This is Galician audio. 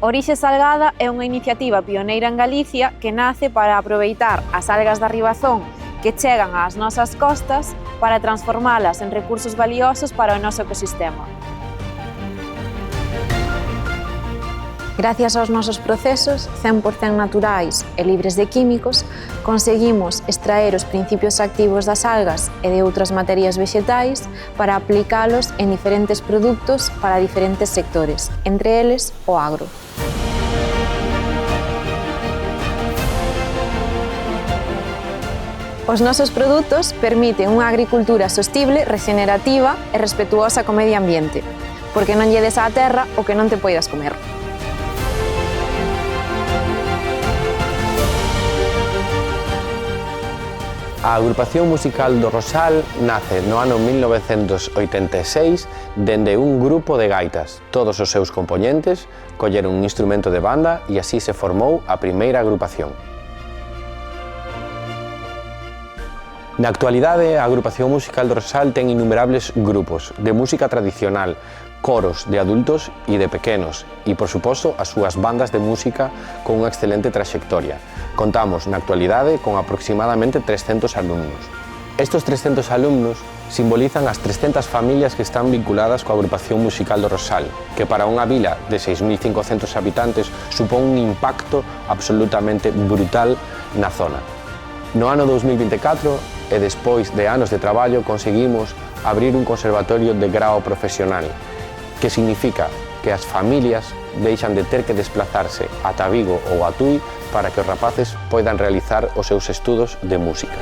Orixe Salgada é unha iniciativa pioneira en Galicia que nace para aproveitar as algas da Ribazón que chegan ás nosas costas para transformalas en recursos valiosos para o noso ecosistema. Gracias aos nosos procesos 100% naturais e libres de químicos, conseguimos extraer os principios activos das algas e de outras materias vexetais para aplicalos en diferentes produtos para diferentes sectores, entre eles o agro. Os nosos produtos permiten unha agricultura sostible, regenerativa e respetuosa co medio ambiente, porque non lle des á terra o que non te poidas comer. A Agrupación Musical do Rosal nace no ano 1986 dende un grupo de gaitas. Todos os seus compoñentes colleron un instrumento de banda e así se formou a primeira agrupación. Na actualidade, a Agrupación Musical do Rosal ten innumerables grupos de música tradicional, coros de adultos e de pequenos e, por suposto, as súas bandas de música con unha excelente traxectoria. Contamos na actualidade con aproximadamente 300 alumnos. Estos 300 alumnos simbolizan as 300 familias que están vinculadas coa Agrupación Musical do Rosal, que para unha vila de 6.500 habitantes supón un impacto absolutamente brutal na zona. No ano 2024, e despois de anos de traballo, conseguimos abrir un conservatorio de grao profesional, que significa que as familias deixan de ter que desplazarse ata Vigo ou a Tui para que os rapaces poidan realizar os seus estudos de música.